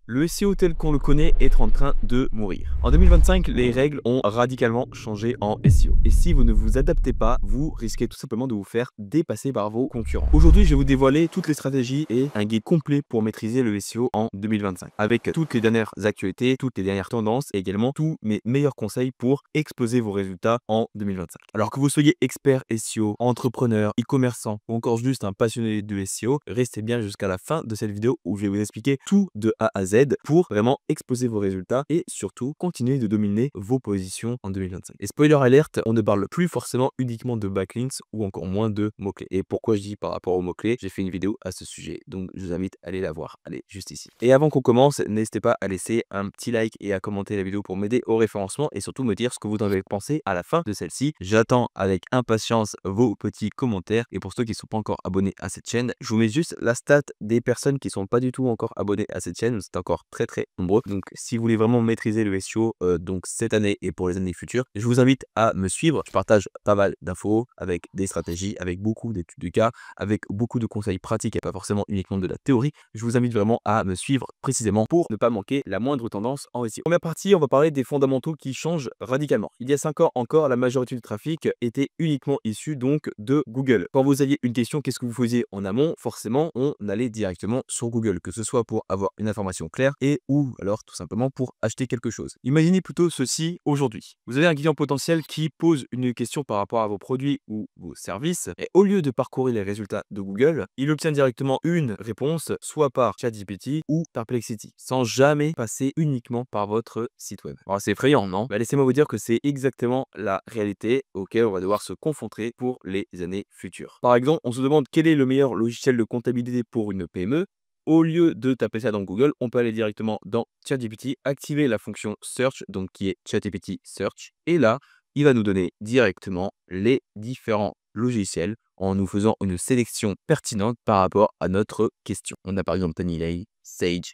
Le SEO tel qu'on le connaît est en train de mourir. En 2025, les règles ont radicalement changé en SEO. Et si vous ne vous adaptez pas, vous risquez tout simplement de vous faire dépasser par vos concurrents. Aujourd'hui, je vais vous dévoiler toutes les stratégies et un guide complet pour maîtriser le SEO en 2025. Avec toutes les dernières actualités, toutes les dernières tendances et également tous mes meilleurs conseils pour exploser vos résultats en 2025. Alors que vous soyez expert SEO, entrepreneur, e-commerçant ou encore juste un passionné de SEO, restez bien jusqu'à la fin de cette vidéo où je vais vous expliquer tout de A à Z pour vraiment exploser vos résultats et surtout continuer de dominer vos positions en 2025. Et spoiler alerte, on ne parle plus forcément uniquement de backlinks ou encore moins de mots-clés. Et pourquoi je dis par rapport aux mots-clés, j'ai fait une vidéo à ce sujet. Donc je vous invite à aller la voir. Allez, juste ici. Et avant qu'on commence, n'hésitez pas à laisser un petit like et à commenter la vidéo pour m'aider au référencement et surtout me dire ce que vous en avez pensé à la fin de celle-ci. J'attends avec impatience vos petits commentaires. Et pour ceux qui ne sont pas encore abonnés à cette chaîne, je vous mets juste la stat des personnes qui ne sont pas du tout encore abonnées à cette chaîne. C'est encore très nombreux. Donc si vous voulez vraiment maîtriser le SEO donc cette année et pour les années futures, je vous invite à me suivre. Je partage pas mal d'infos avec des stratégies, avec beaucoup d'études de cas, avec beaucoup de conseils pratiques et pas forcément uniquement de la théorie. Je vous invite vraiment à me suivre précisément pour ne pas manquer la moindre tendance en SEO. Première partie, on va parler des fondamentaux qui changent radicalement. Il y a 5 ans encore, la majorité du trafic était uniquement issu donc de Google. Quand vous aviez une question, qu'est-ce que vous faisiez en amont? Forcément, on allait directement sur Google, que ce soit pour avoir une information claire et ou alors tout simplement pour acheter quelque chose. Imaginez plutôt ceci aujourd'hui. Vous avez un client potentiel qui pose une question par rapport à vos produits ou vos services et au lieu de parcourir les résultats de Google, il obtient directement une réponse soit par ChatGPT ou Perplexity sans jamais passer uniquement par votre site web. Alors c'est effrayant, non? Laissez-moi vous dire que c'est exactement la réalité auquel on va devoir se confronter pour les années futures. Par exemple, on se demande quel est le meilleur logiciel de comptabilité pour une PME. Au lieu de taper ça dans Google, on peut aller directement dans ChatGPT, activer la fonction Search, donc qui est ChatGPT Search. Et là, il va nous donner directement les différents logiciels en nous faisant une sélection pertinente par rapport à notre question. On a par exemple Tanilay, Sage,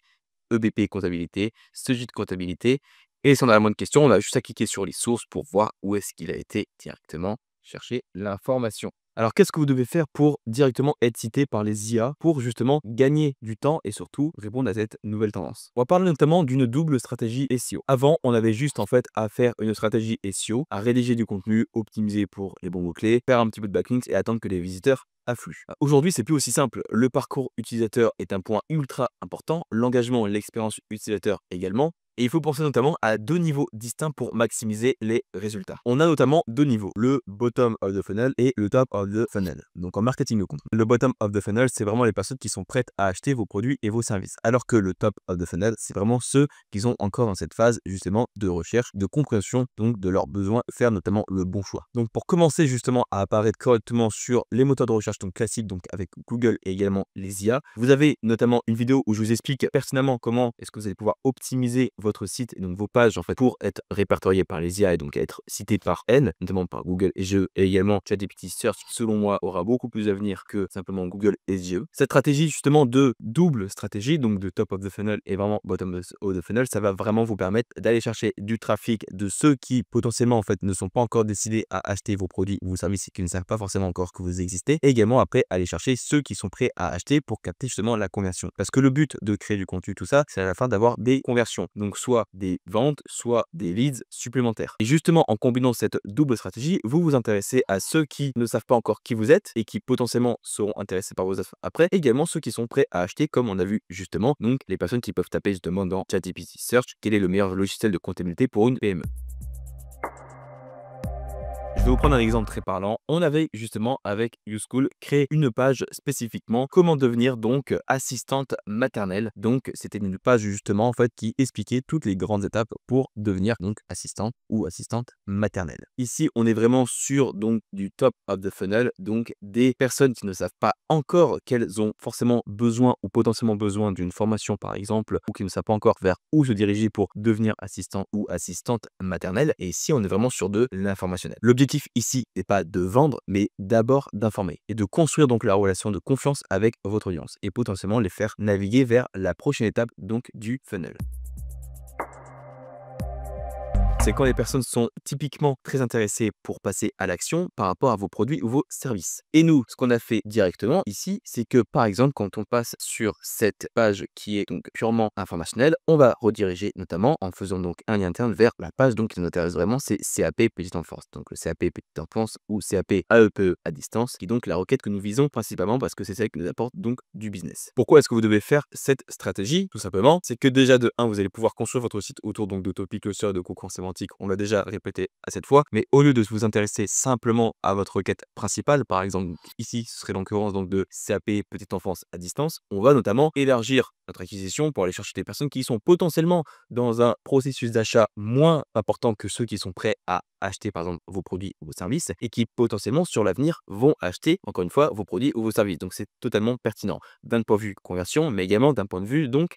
EBP comptabilité, Sogit comptabilité. Et si on a la moindre question, on a juste à cliquer sur les sources pour voir où est-ce qu'il a été directement chercher l'information. Alors, qu'est-ce que vous devez faire pour directement être cité par les IA pour justement gagner du temps et surtout répondre à cette nouvelle tendance? On va parler notamment d'une double stratégie SEO. Avant, on avait juste en fait à faire une stratégie SEO, à rédiger du contenu, optimiser pour les bons mots-clés, faire un petit peu de backlinks et attendre que les visiteurs affluent. Aujourd'hui, c'est plus aussi simple. Le parcours utilisateur est un point ultra important, l'engagement et l'expérience utilisateur également. Et il faut penser notamment à 2 niveaux distincts pour maximiser les résultats. On a notamment 2 niveaux, le bottom of the funnel et le top of the funnel. Donc en marketing de contenu, le bottom of the funnel, c'est vraiment les personnes qui sont prêtes à acheter vos produits et vos services. Alors que le top of the funnel, c'est vraiment ceux qui sont encore dans cette phase justement de recherche, de compréhension donc de leurs besoins, faire notamment le bon choix. Donc pour commencer justement à apparaître correctement sur les moteurs de recherche donc classiques, donc avec Google et également les IA, vous avez notamment une vidéo où je vous explique personnellement comment est-ce que vous allez pouvoir optimiser votre site et donc vos pages en fait pour être répertoriés par les IA et donc être cités par elles, notamment par Google et également ChatGPT Search selon moi aura beaucoup plus d'avenir que simplement Google SEO. Cette stratégie justement de double stratégie donc de top of the funnel et vraiment bottom of the funnel, ça va vraiment vous permettre d'aller chercher du trafic de ceux qui potentiellement en fait ne sont pas encore décidés à acheter vos produits ou vos services et qui ne savent pas forcément encore que vous existez et également après aller chercher ceux qui sont prêts à acheter pour capter justement la conversion. Parce que le but de créer du contenu tout ça, c'est à la fin d'avoir des conversions. Donc soit des ventes, soit des leads supplémentaires. Et justement, en combinant cette double stratégie, vous vous intéressez à ceux qui ne savent pas encore qui vous êtes et qui potentiellement seront intéressés par vos offres après. Également ceux qui sont prêts à acheter, comme on a vu justement, donc les personnes qui peuvent taper justement dans ChatGPT Search quel est le meilleur logiciel de comptabilité pour une PME. Je vais vous prendre un exemple très parlant. On avait justement avec YouSchool créé une page spécifiquement comment devenir donc assistante maternelle. Donc c'était une page justement en fait qui expliquait toutes les grandes étapes pour devenir donc assistant ou assistante maternelle. Ici on est vraiment sur donc du top of the funnel, donc des personnes qui ne savent pas encore qu'elles ont forcément besoin ou potentiellement besoin d'une formation par exemple ou qui ne savent pas encore vers où se diriger pour devenir assistant ou assistante maternelle. Et ici on est vraiment sur de l'informationnel. L'objectif ici n'est pas de vendre, mais d'abord d'informer et de construire donc la relation de confiance avec votre audience et potentiellement les faire naviguer vers la prochaine étape donc du funnel. c'est quand les personnes sont typiquement très intéressées pour passer à l'action par rapport à vos produits ou vos services. Et nous, ce qu'on a fait directement ici, c'est que par exemple, quand on passe sur cette page qui est donc purement informationnelle, on va rediriger notamment en faisant donc un lien interne vers la page donc qui nous intéresse vraiment, c'est CAP petite enfance. Donc le CAP petite enfance ou CAP AEPE à distance, qui est donc la requête que nous visons principalement parce que c'est celle qui nous apporte donc du business. Pourquoi est-ce que vous devez faire cette stratégie? Tout simplement, c'est que déjà de 1, vous allez pouvoir construire votre site autour donc de topic cluster, de concours sémantique. On l'a déjà répété à cette fois, mais au lieu de vous intéresser simplement à votre requête principale, par exemple ici, ce serait l'occurrence donc de CAP petite enfance à distance, on va notamment élargir notre acquisition pour aller chercher des personnes qui sont potentiellement dans un processus d'achat moins important que ceux qui sont prêts à acheter par exemple vos produits ou vos services et qui potentiellement sur l'avenir vont acheter encore une fois vos produits ou vos services. Donc c'est totalement pertinent d'un point de vue conversion, mais également d'un point de vue donc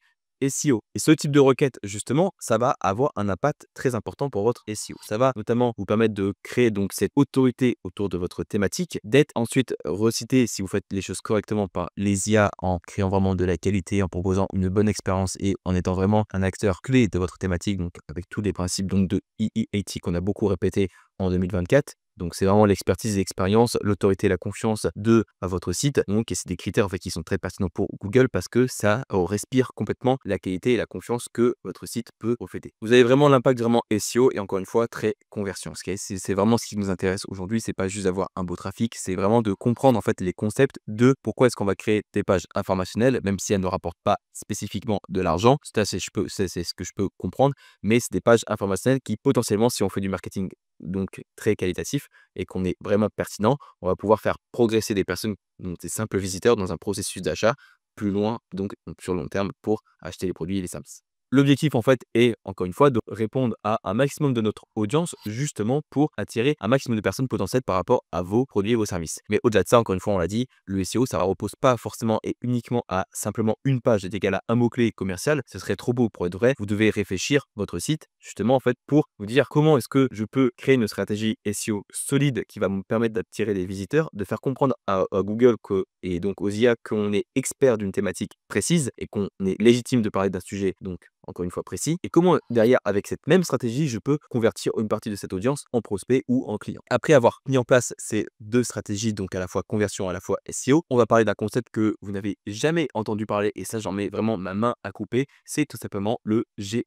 SEO. Et ce type de requête, justement, ça va avoir un impact très important pour votre SEO. Ça va notamment vous permettre de créer donc cette autorité autour de votre thématique, d'être ensuite recité si vous faites les choses correctement par les IA en créant vraiment de la qualité, en proposant une bonne expérience et en étant vraiment un acteur clé de votre thématique, donc avec tous les principes donc de EEAT qu'on a beaucoup répété en 2024. Donc, c'est vraiment l'expertise et l'expérience, l'autorité et la confiance de votre site. Donc, et c'est des critères en fait qui sont très pertinents pour Google parce que ça respire complètement la qualité et la confiance que votre site peut refléter. Vous avez vraiment l'impact vraiment SEO et encore une fois très conversion. C'est vraiment ce qui nous intéresse aujourd'hui. C'est pas juste d'avoir un beau trafic, c'est vraiment de comprendre en fait les concepts de pourquoi est-ce qu'on va créer des pages informationnelles, même si elles ne rapportent pas spécifiquement de l'argent. C'est ce que je peux comprendre, mais c'est des pages informationnelles qui potentiellement, si on fait du marketing donc très qualitatif et qu'on est vraiment pertinent, on va pouvoir faire progresser des personnes, donc des simples visiteurs dans un processus d'achat plus loin, donc sur le long terme pour acheter les produits et les services. L'objectif, en fait, est, encore une fois, de répondre à un maximum de notre audience, justement pour attirer un maximum de personnes potentielles par rapport à vos produits et vos services. Mais au-delà de ça, encore une fois, on l'a dit, le SEO, ça ne repose pas forcément et uniquement à simplement une page est égale à un mot-clé commercial. Ce serait trop beau pour être vrai. Vous devez réfléchir votre site, justement, en fait, pour vous dire comment est-ce que je peux créer une stratégie SEO solide qui va me permettre d'attirer des visiteurs, de faire comprendre à Google et donc aux IA qu'on est expert d'une thématique précise et qu'on est légitime de parler d'un sujet, donc encore une fois précis, et comment derrière, avec cette même stratégie, je peux convertir une partie de cette audience en prospect ou en client. Après avoir mis en place ces deux stratégies, donc à la fois conversion, à la fois SEO, on va parler d'un concept que vous n'avez jamais entendu parler, et ça, j'en mets vraiment ma main à couper, c'est tout simplement le GEO.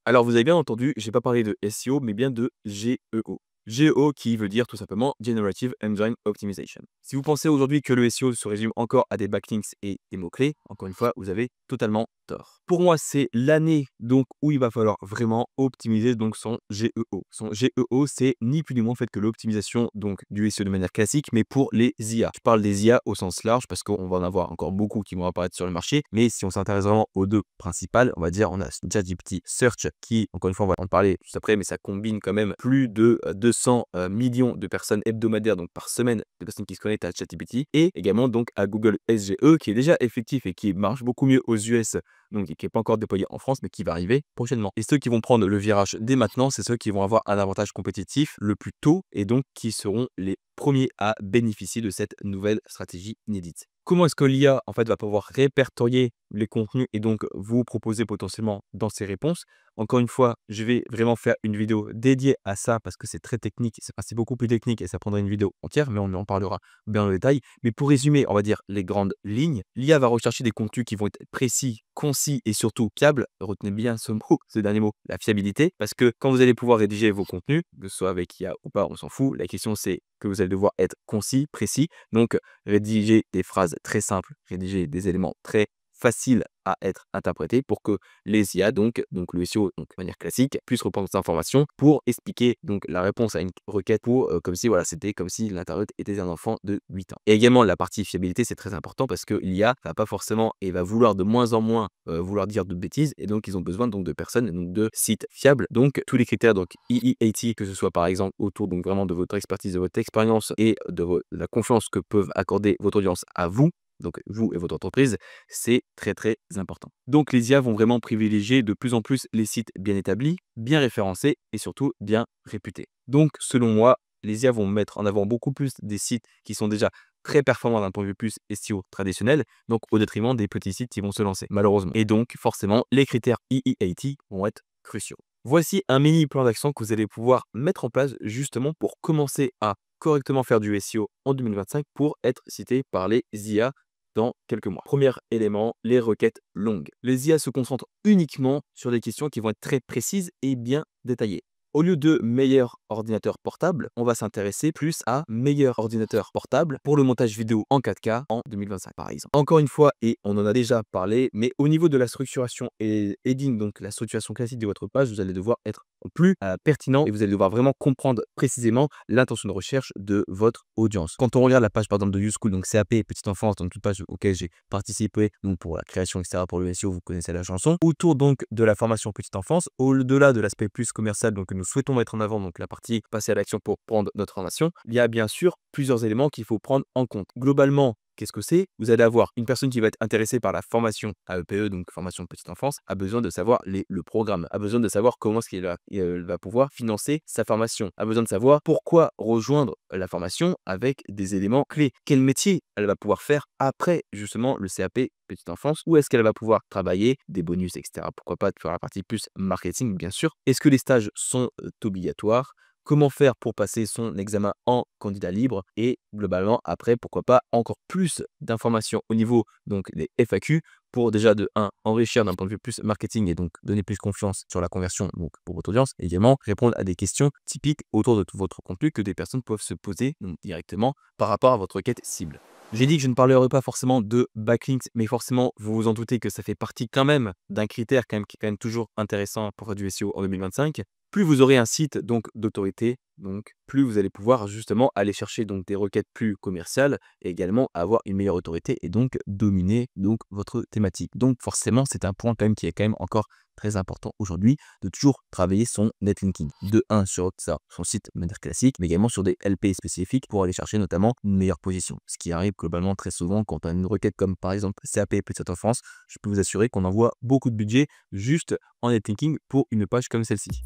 Alors, vous avez bien entendu, j'ai pas parlé de SEO, mais bien de GEO. GEO qui veut dire tout simplement Generative Engine Optimization. Si vous pensez aujourd'hui que le SEO se résume encore à des backlinks et des mots-clés, encore une fois, vous avez totalement tort. Pour moi, c'est l'année donc où il va falloir vraiment optimiser donc son GEO. Son GEO, c'est ni plus ni moins en fait que l'optimisation donc du SEO de manière classique, mais pour les IA. Je parle des IA au sens large parce qu'on va en avoir encore beaucoup qui vont apparaître sur le marché, mais si on s'intéresse vraiment aux deux principales, on va dire on a ChatGPT Search qui, encore une fois, on va en parler juste après, mais ça combine quand même plus de 200 millions de personnes hebdomadaires, donc par semaine, de personnes qui se connectent à ChatGPT, et également donc à Google SGE qui est déjà effectif et qui marche beaucoup mieux aux US, donc qui n'est pas encore déployé en France, mais qui va arriver prochainement. Et ceux qui vont prendre le virage dès maintenant, c'est ceux qui vont avoir un avantage compétitif le plus tôt et donc qui seront les premiers à bénéficier de cette nouvelle stratégie inédite. Comment est-ce que l'IA en fait va pouvoir répertorier les contenus et donc vous proposer potentiellement dans ses réponses? Encore une fois, je vais vraiment faire une vidéo dédiée à ça parce que c'est très technique, c'est beaucoup plus technique et ça prendrait une vidéo entière, mais on en parlera bien en détail. Mais pour résumer, on va dire les grandes lignes, l'IA va rechercher des contenus qui vont être précis, concis et surtout fiables. Retenez bien ce mot, ce dernier mot, la fiabilité, parce que quand vous allez pouvoir rédiger vos contenus, que ce soit avec IA ou pas, on s'en fout. La question c'est que vous allez devoir être concis, précis. Donc, rédiger des phrases très simples, rédiger des éléments très faciles à être interprétés pour que les IA, donc le SEO, donc de manière classique, puissent reprendre cette information pour expliquer donc la réponse à une requête pour comme si voilà, c'était comme si l'internaute était un enfant de 8 ans. Et également la partie fiabilité, c'est très important parce que l'IA va pas forcément et va vouloir de moins en moins vouloir dire de bêtises et donc ils ont besoin donc de personnes, donc de sites fiables. Donc tous les critères donc EEAT, que ce soit par exemple autour donc vraiment de votre expertise, de votre expérience et de la confiance que peuvent accorder votre audience à vous, donc vous et votre entreprise, c'est très très important. Donc les IA vont vraiment privilégier de plus en plus les sites bien établis, bien référencés et surtout bien réputés. Donc selon moi, les IA vont mettre en avant beaucoup plus des sites qui sont déjà très performants d'un point de vue plus SEO traditionnel, donc au détriment des petits sites qui vont se lancer, malheureusement. Et donc forcément, les critères EEAT vont être cruciaux. Voici un mini plan d'action que vous allez pouvoir mettre en place justement pour commencer à correctement faire du SEO en 2025 pour être cité par les IA dans quelques mois. Premier élément, les requêtes longues. Les IA se concentrent uniquement sur des questions qui vont être très précises et bien détaillées. Au lieu de meilleur ordinateur portable, on va s'intéresser plus à meilleur ordinateur portable pour le montage vidéo en 4K en 2025 par exemple. Encore une fois, et on en a déjà parlé, mais au niveau de la structuration et heading, donc la structuration classique de votre page, vous allez devoir être plus pertinent et vous allez devoir vraiment comprendre précisément l'intention de recherche de votre audience. Quand on regarde la page par exemple de YouSchool, donc CAP, petite enfance, donc toute page auquel j'ai participé, donc pour la création, etc., pour le SEO, vous connaissez la chanson. Autour donc de la formation petite enfance, au-delà de l'aspect plus commercial, donc que nous souhaitons mettre en avant, donc la partie passer à l'action pour prendre notre formation, il y a bien sûr plusieurs éléments qu'il faut prendre en compte. Globalement, qu'est-ce que c'est? Vous allez avoir une personne qui va être intéressée par la formation AEPE, donc formation de petite enfance, a besoin de savoir le programme, a besoin de savoir comment est-ce qu'il va pouvoir financer sa formation, a besoin de savoir pourquoi rejoindre la formation avec des éléments clés. Quel métier elle va pouvoir faire après justement le CAP petite enfance, où est-ce qu'elle va pouvoir travailler, des bonus, etc. Pourquoi pas faire la partie plus marketing, bien sûr. Est-ce que les stages sont obligatoires? Comment faire pour passer son examen en candidat libre et globalement après pourquoi pas encore plus d'informations au niveau donc des FAQ pour déjà de 1 enrichir d'un point de vue plus marketing et donc donner plus confiance sur la conversion donc pour votre audience et également répondre à des questions typiques autour de tout votre contenu que des personnes peuvent se poser donc directement par rapport à votre quête cible. J'ai dit que je ne parlerai pas forcément de backlinks, mais forcément, vous vous en doutez que ça fait partie quand même d'un critère quand même, qui est quand même toujours intéressant pour faire du SEO en 2025. Plus vous aurez un site donc d'autorité, donc plus vous allez pouvoir justement aller chercher donc des requêtes plus commerciales et également avoir une meilleure autorité et donc dominer donc votre thématique. Donc forcément, c'est un point quand même qui est quand même encore très important aujourd'hui de toujours travailler son netlinking. De 1 sur ça, son site de manière classique, mais également sur des LP spécifiques pour aller chercher notamment une meilleure position. Ce qui arrive globalement très souvent quand on a une requête comme par exemple CAP Petite Enfance, je peux vous assurer qu'on envoie beaucoup de budget juste en netlinking pour une page comme celle-ci.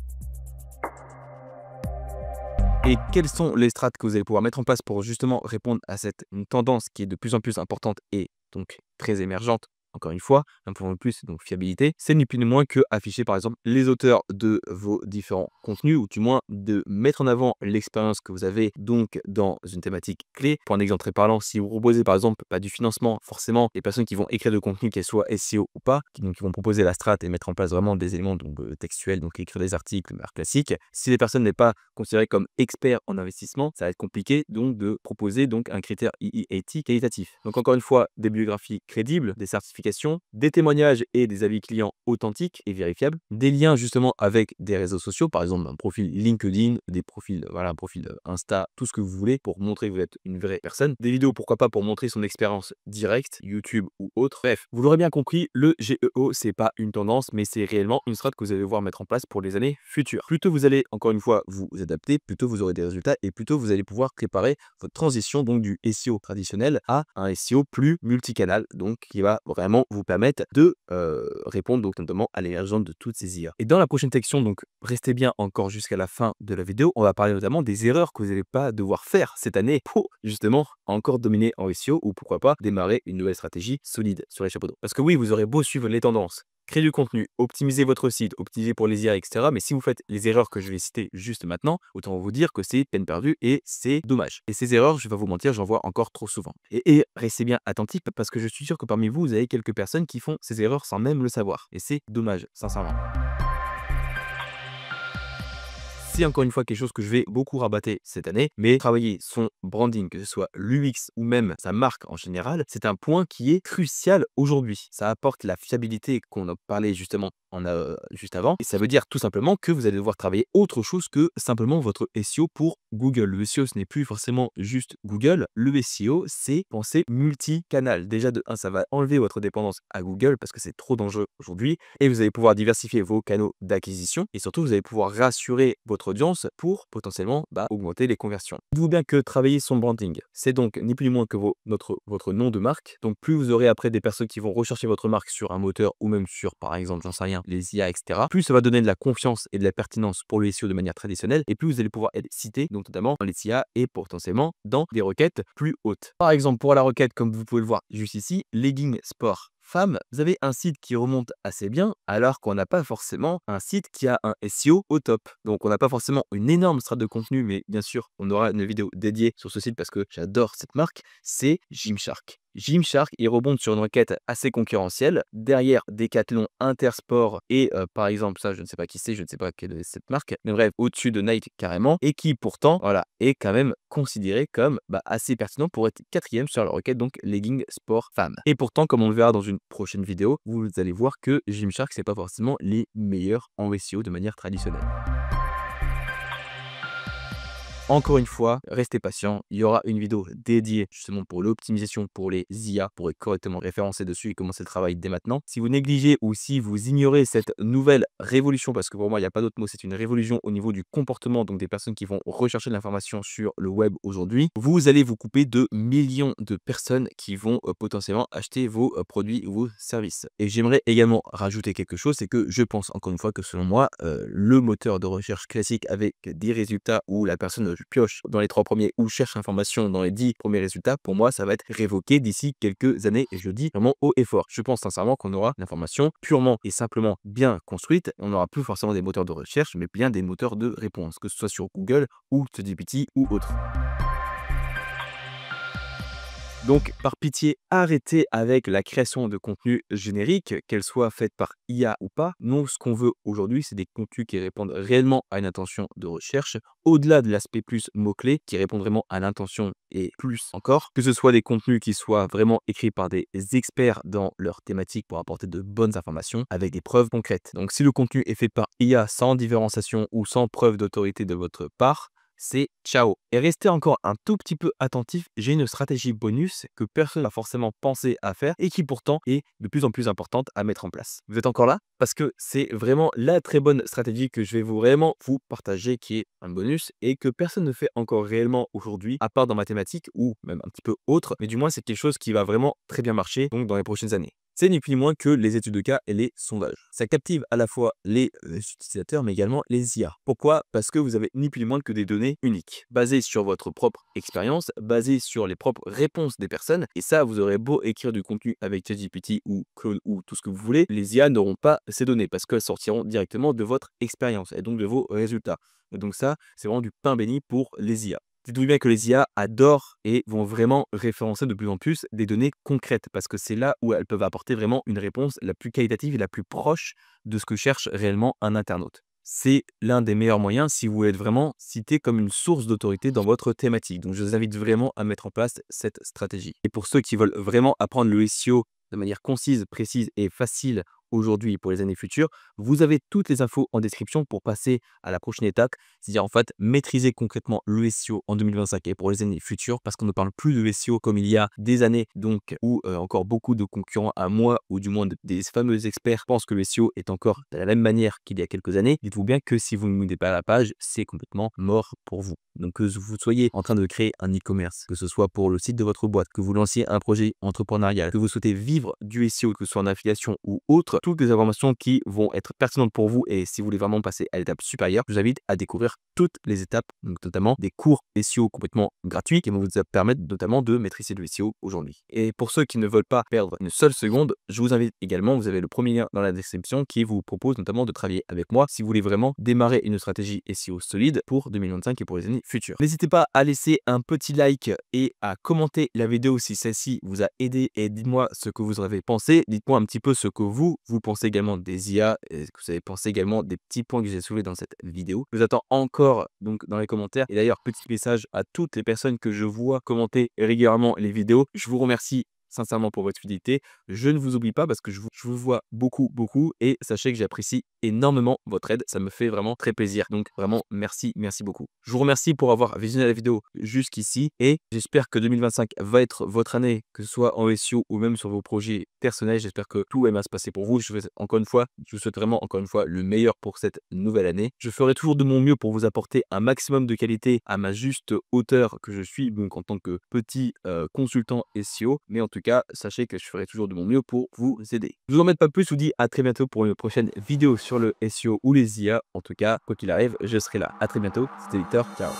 Et quelles sont les strates que vous allez pouvoir mettre en place pour justement répondre à cette tendance qui est de plus en plus importante et donc très émergente? Encore une fois, un point de plus, donc fiabilité, c'est ni plus ni moins que afficher par exemple les auteurs de vos différents contenus ou du moins de mettre en avant l'expérience que vous avez donc dans une thématique clé. Pour un exemple très parlant, si vous proposez par exemple pas du financement, forcément les personnes qui vont écrire de contenu, qu'elles soient SEO ou pas, qui vont proposer la strat et mettre en place vraiment des éléments donc, textuels, donc écrire des articles, art classique. Si les personnes n'est pas considérées comme experts en investissement, ça va être compliqué donc de proposer donc un critère EEAT qualitatif. Donc encore une fois, des biographies crédibles, des certifications, des témoignages et des avis clients authentiques et vérifiables, des liens justement avec des réseaux sociaux, par exemple un profil LinkedIn, des profils, voilà, un profil Insta, tout ce que vous voulez pour montrer que vous êtes une vraie personne, des vidéos pourquoi pas pour montrer son expérience directe, YouTube ou autre. Bref, vous l'aurez bien compris, le GEO c'est pas une tendance, mais c'est réellement une strat que vous allez devoir mettre en place pour les années futures. Plus tôt vous allez encore une fois vous adapter, plus tôt vous aurez des résultats et plus tôt vous allez pouvoir préparer votre transition donc du SEO traditionnel à un SEO plus multicanal, donc qui va vraiment vous permettre de répondre donc notamment à l'émergence de toutes ces IA. Et dans la prochaine section, donc restez bien encore jusqu'à la fin de la vidéo, on va parler notamment des erreurs que vous n'allez pas devoir faire cette année pour justement encore dominer en SEO ou pourquoi pas démarrer une nouvelle stratégie solide sur les chapeaux d'eau. Parce que oui, vous aurez beau suivre les tendances, créer du contenu, optimiser votre site, optimiser pour les IA, etc. Mais si vous faites les erreurs que je vais citer juste maintenant, autant vous dire que c'est peine perdue et c'est dommage. Et ces erreurs, je vais pas vous mentir, j'en vois encore trop souvent. Et restez bien attentifs parce que je suis sûr que parmi vous, vous avez quelques personnes qui font ces erreurs sans même le savoir. Et c'est dommage, sincèrement. C'est encore une fois quelque chose que je vais beaucoup rabattre cette année, mais travailler son branding, que ce soit l'UX ou même sa marque en général, c'est un point qui est crucial aujourd'hui. Ça apporte la fiabilité qu'on a parlé justement juste avant, et ça veut dire tout simplement que vous allez devoir travailler autre chose que simplement votre SEO pour Google. Le SEO, ce n'est plus forcément juste Google. Le SEO, c'est penser multicanal. Déjà de 1, ça va enlever votre dépendance à Google parce que c'est trop dangereux aujourd'hui, et vous allez pouvoir diversifier vos canaux d'acquisition, et surtout vous allez pouvoir rassurer votre audience pour potentiellement augmenter les conversions. Dites-vous bien que travailler son branding, c'est donc ni plus ni moins que votre nom de marque. Donc plus vous aurez après des personnes qui vont rechercher votre marque sur un moteur ou même sur, par exemple, j'en sais rien, les IA, etc., plus ça va donner de la confiance et de la pertinence pour le SEO de manière traditionnelle, et plus vous allez pouvoir être cité, donc notamment dans les IA et potentiellement dans des requêtes plus hautes. Par exemple, pour la requête, comme vous pouvez le voir juste ici, legging sport femmes, vous avez un site qui remonte assez bien, alors qu'on n'a pas forcément un site qui a un SEO au top. Donc on n'a pas forcément une énorme strate de contenu, mais bien sûr, on aura une vidéo dédiée sur ce site parce que j'adore cette marque, c'est Gymshark. Gymshark, il rebondit sur une requête assez concurrentielle. Derrière, Decathlon, Intersport et par exemple, ça, je ne sais pas qui c'est, je ne sais pas quelle est cette marque, mais bref, au-dessus de Nike carrément, et qui pourtant, voilà, est quand même considéré comme assez pertinent pour être quatrième sur la requête, donc legging sport femme. Et pourtant, comme on le verra dans une prochaine vidéo, vous allez voir que Gymshark, c'est pas forcément les meilleurs en SEO de manière traditionnelle. Encore une fois, restez patient, il y aura une vidéo dédiée justement pour l'optimisation pour les IA, pour être correctement référencé dessus et commencer le travail dès maintenant. Si vous négligez ou si vous ignorez cette nouvelle révolution, parce que pour moi, il n'y a pas d'autre mot, c'est une révolution au niveau du comportement, donc des personnes qui vont rechercher de l'information sur le web aujourd'hui, vous allez vous couper de millions de personnes qui vont potentiellement acheter vos produits ou vos services. Et j'aimerais également rajouter quelque chose, c'est que je pense encore une fois que selon moi, le moteur de recherche classique avec des résultats où la personne pioche dans les 3 premiers ou cherche l'information dans les 10 premiers résultats, pour moi, ça va être révoqué d'ici quelques années et je le dis vraiment haut et fort. Je pense sincèrement qu'on aura l'information purement et simplement bien construite. On n'aura plus forcément des moteurs de recherche, mais bien des moteurs de réponse, que ce soit sur Google ou ChatGPT ou autre. Donc, par pitié, arrêtez avec la création de contenu générique, qu'elle soit faite par IA ou pas. Nous, ce qu'on veut aujourd'hui, c'est des contenus qui répondent réellement à une intention de recherche, au-delà de l'aspect plus mots-clés, qui répondent vraiment à l'intention et plus encore. Que ce soit des contenus qui soient vraiment écrits par des experts dans leur thématique pour apporter de bonnes informations avec des preuves concrètes. Donc, si le contenu est fait par IA sans différenciation ou sans preuve d'autorité de votre part, c'est ciao. Et restez encore un tout petit peu attentif, j'ai une stratégie bonus que personne n'a forcément pensé à faire et qui pourtant est de plus en plus importante à mettre en place. Vous êtes encore là? Parce que c'est vraiment la très bonne stratégie que je vais vraiment vous partager qui est un bonus et que personne ne fait encore réellement aujourd'hui, à part dans mathématiques ou même un petit peu autre, mais du moins c'est quelque chose qui va vraiment très bien marcher donc dans les prochaines années. C'est ni plus ni moins que les études de cas et les sondages. Ça captive à la fois les utilisateurs, mais également les IA. Pourquoi? Parce que vous avez ni plus ni moins que des données uniques, basées sur votre propre expérience, basées sur les propres réponses des personnes. Et ça, vous aurez beau écrire du contenu avec ChatGPT ou Claude ou tout ce que vous voulez, les IA n'auront pas ces données parce qu'elles sortiront directement de votre expérience et donc de vos résultats. Et donc ça, c'est vraiment du pain béni pour les IA. Dites-vous bien que les IA adorent et vont vraiment référencer de plus en plus des données concrètes parce que c'est là où elles peuvent apporter vraiment une réponse la plus qualitative et la plus proche de ce que cherche réellement un internaute. C'est l'un des meilleurs moyens si vous voulez être vraiment cité comme une source d'autorité dans votre thématique. Donc je vous invite vraiment à mettre en place cette stratégie. Et pour ceux qui veulent vraiment apprendre le SEO de manière concise, précise et facile aujourd'hui et pour les années futures, vous avez toutes les infos en description pour passer à la prochaine étape, c'est-à-dire en fait maîtriser concrètement le SEO en 2025 et pour les années futures, parce qu'on ne parle plus de SEO comme il y a des années, donc où encore beaucoup de concurrents à moi, ou du moins des fameux experts pensent que le SEO est encore de la même manière qu'il y a quelques années. Dites-vous bien que si vous ne mettez pas la page, c'est complètement mort pour vous. Donc que vous soyez en train de créer un e-commerce, que ce soit pour le site de votre boîte, que vous lanciez un projet entrepreneurial, que vous souhaitez vivre du SEO, que ce soit en affiliation ou autre, toutes les informations qui vont être pertinentes pour vous et si vous voulez vraiment passer à l'étape supérieure, je vous invite à découvrir toutes les étapes, donc notamment des cours SEO complètement gratuits qui vont vous permettre notamment de maîtriser le SEO aujourd'hui. Et pour ceux qui ne veulent pas perdre une seule seconde, je vous invite également, vous avez le premier lien dans la description qui vous propose notamment de travailler avec moi si vous voulez vraiment démarrer une stratégie SEO solide pour 2025 et pour les années futures. N'hésitez pas à laisser un petit like et à commenter la vidéo si celle-ci vous a aidé et dites-moi ce que vous en avez pensé. Dites-moi un petit peu ce que vous pensez également des IA et ce que vous avez pensé également des petits points que j'ai soulevés dans cette vidéo. Je vous attends encore donc dans les commentaires. Et d'ailleurs, petit message à toutes les personnes que je vois commenter régulièrement les vidéos. Je vous remercie sincèrement pour votre fidélité. Je ne vous oublie pas parce que je vous vois beaucoup et sachez que j'apprécie énormément votre aide. Ça me fait vraiment très plaisir. Donc vraiment, merci beaucoup. Je vous remercie pour avoir visionné la vidéo jusqu'ici et j'espère que 2025 va être votre année, que ce soit en SEO ou même sur vos projets personnels. J'espère que tout va bien se passer pour vous. Je vous souhaite vraiment encore une fois le meilleur pour cette nouvelle année. Je ferai toujours de mon mieux pour vous apporter un maximum de qualité à ma juste hauteur que je suis donc en tant que petit consultant SEO. Mais en tout cas, sachez que je ferai toujours de mon mieux pour vous aider. Je vous en mets pas plus, je vous dis à très bientôt pour une prochaine vidéo sur le SEO ou les IA. En tout cas, quoi qu'il arrive, je serai là. À très bientôt, c'était Victor, ciao.